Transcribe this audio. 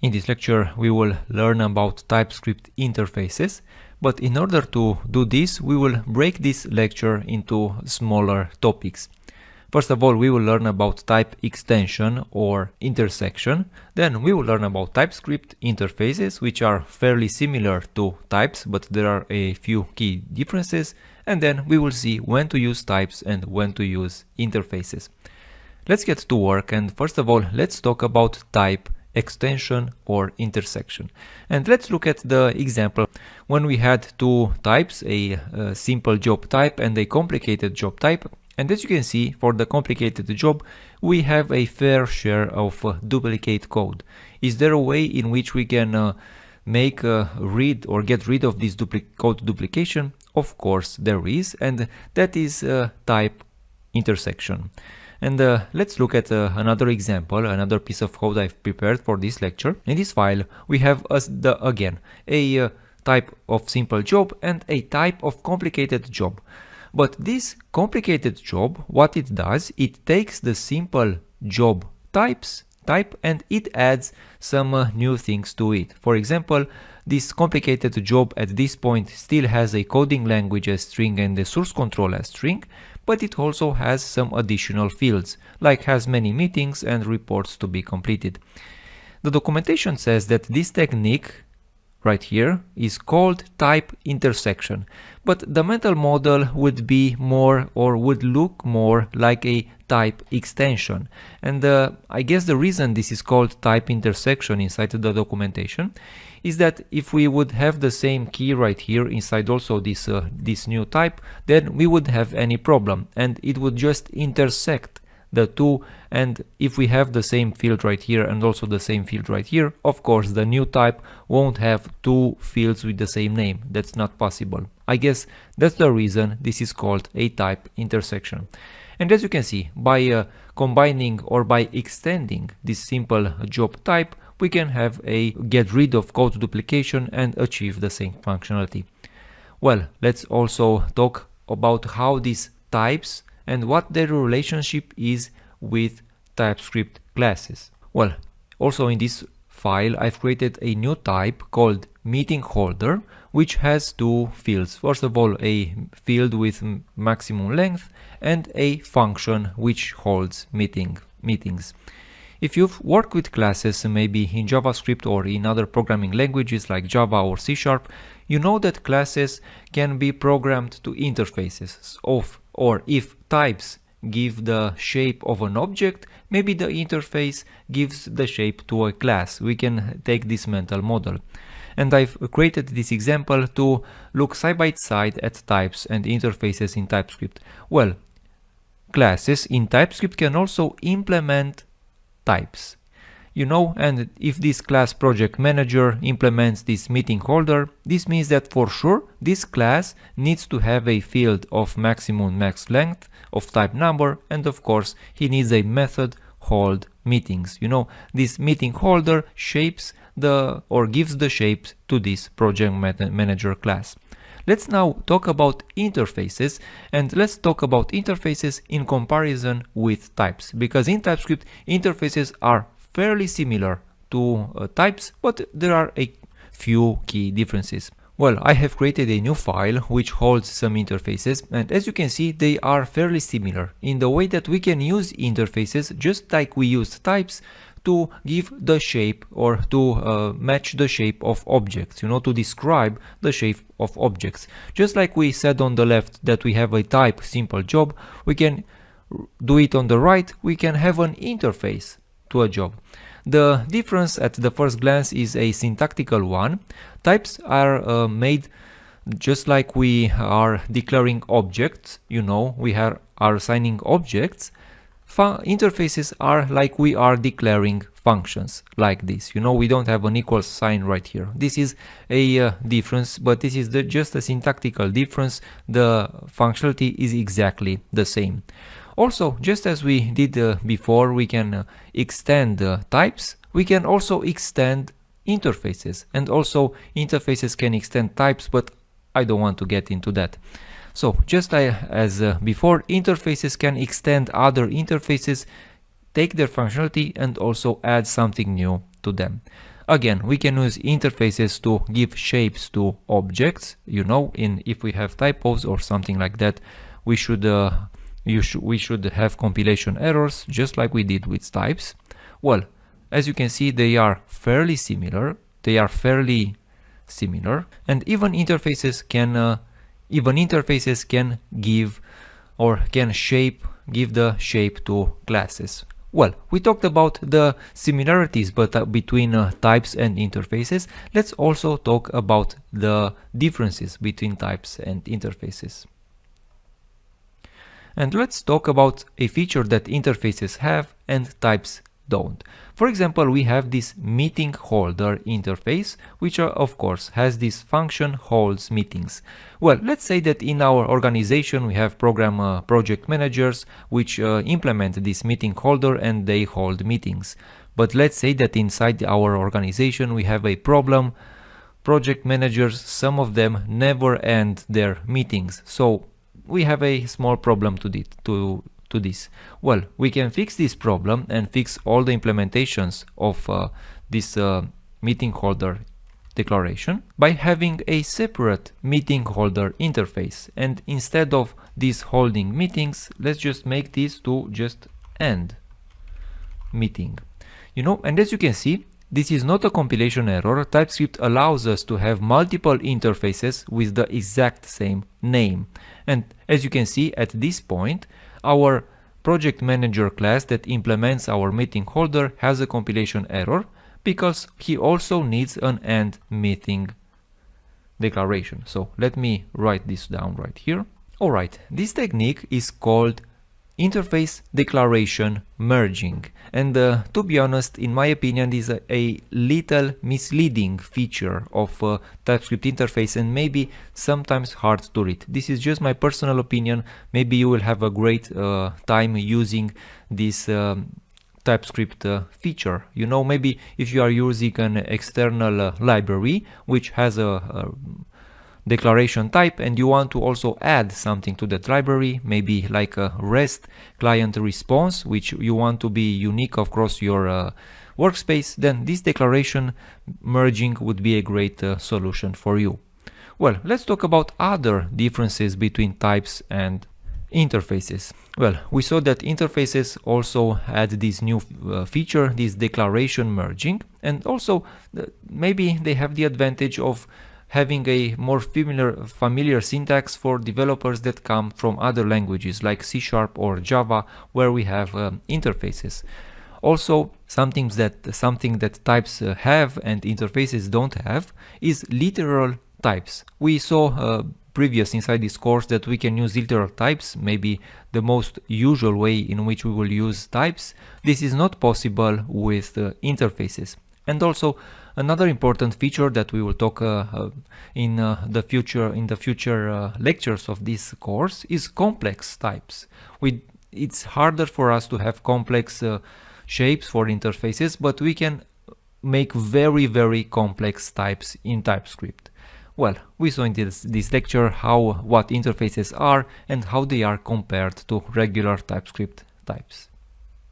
In this lecture, we will learn about TypeScript interfaces, but in order to do this, we will break this lecture into smaller topics. First of all, we will learn about type extension or intersection. Then we will learn about TypeScript interfaces, which are fairly similar to types, but there are a few key differences. And then we will see when to use types and when to use interfaces. Let's get to work, and first of all, let's talk about type extension or intersection. And let's look at the example when we had two types, a simple job type and a complicated job type. And as you can see, for the complicated job, we have a fair share of duplicate code. Is there a way in which we can make rid or get rid of this code duplication? Of course there is, and that is type intersection. And let's look at another example, another piece of code I've prepared for this lecture. In this file, we have again a type of simple job and a type of complicated job. But this complicated job, what it does, it takes the simple job type and it adds some new things to it. For example, this complicated job at this point still has a coding language as string and the source control as string, but it also has some additional fields, like has many meetings and reports to be completed. The documentation says that this technique right here is called type intersection, but the mental model would be more or would look more like a type extension. And I guess the reason this is called type intersection inside the documentation is that if we would have the same key right here inside also this new type, then we would have any problem and it would just intersect the two. And if we have the same field right here and also the same field right here, of course the new type won't have two fields with the same name. That's not possible. I guess that's the reason this is called a type intersection. And as you can see, by combining or by extending this simple job type, we can get rid of code duplication and achieve the same functionality. Well, let's also talk about how these types and what their relationship is with TypeScript classes. Well, also in this file, I've created a new type called meeting holder, which has two fields. First of all, a field with maximum length and a function which holds meetings. If you've worked with classes, maybe in JavaScript or in other programming languages like Java or C#, you know that classes can be programmed to interfaces or if types give the shape of an object, maybe the interface gives the shape to a class. We can take this mental model. And I've created this example to look side by side at types and interfaces in TypeScript. Well, classes in TypeScript can also implement types. You know, and if this class project manager implements this meeting holder, this means that for sure this class needs to have a field of maximum max length of type number, and of course he needs a method hold meetings. You know, this meeting holder shapes gives the shape to this project manager class. Let's now talk about interfaces, and let's talk about interfaces in comparison with types, because in TypeScript interfaces are fairly similar to types, but there are a few key differences. Well, I have created a new file which holds some interfaces, and as you can see, they are fairly similar in the way that we can use interfaces just like we used types to give the shape or to match the shape of objects, you know, to describe the shape of objects. Just like we said on the left that we have a type simple job, we can do it on the right, we can have an interface to a job. The difference at the first glance is a syntactical one. Types are made just like we are declaring objects, you know, we are assigning objects. Interfaces are like we are declaring functions like this. You know, we don't have an equal sign right here. This is a difference, but this is just a syntactical difference. The functionality is exactly the same. Also, just as we did before, we can extend types. We can also extend interfaces, and also interfaces can extend types, but I don't want to get into that. So just as before, interfaces can extend other interfaces, take their functionality and also add something new to them. Again, we can use interfaces to give shapes to objects. You know, if we have typos or something like that, we should have compilation errors, just like we did with types. Well, as you can see, they are fairly similar. And even interfaces can give the shape to classes. Well, we talked about the similarities between types and interfaces. Let's also talk about the differences between types and interfaces. And let's talk about a feature that interfaces have and types don't. For example, we have this meeting holder interface, which of course has this function holds meetings. Well, let's say that in our organization we have project managers which implement this meeting holder and they hold meetings. But let's say that inside our organization we have a problem. Project managers, some of them never end their meetings. So we have a small problem to this. Well, we can fix this problem and fix all the implementations of this meeting holder declaration by having a separate meeting holder interface. And instead of this holding meetings, let's just make this to just end meeting. You know, and as you can see, this is not a compilation error. TypeScript allows us to have multiple interfaces with the exact same name. And as you can see at this point, our project manager class that implements our meeting holder has a compilation error because he also needs an end meeting declaration. So let me write this down right here. Alright, this technique is called interface declaration merging, and to be honest, in my opinion, is a little misleading feature of TypeScript interface and maybe sometimes hard to read. This is just my personal opinion. Maybe you will have a great time using this TypeScript feature. You know, maybe if you are using an external library which has a declaration type and you want to also add something to that library, maybe like a REST client response which you want to be unique across your workspace, then this declaration merging would be a great solution for you. Well, let's talk about other differences between types and interfaces. Well, we saw that interfaces also add this new feature, this declaration merging, and also maybe they have the advantage of having a more familiar syntax for developers that come from other languages like C# or Java, where we have interfaces. Also, something that types have and interfaces don't have is literal types. We saw previous inside this course that we can use literal types, maybe the most usual way in which we will use types. This is not possible with interfaces. And also another important feature that we will talk in the future lectures of this course is complex types. It's harder for us to have complex shapes for interfaces, but we can make very, very complex types in TypeScript. Well, we saw in this lecture what interfaces are and how they are compared to regular TypeScript types.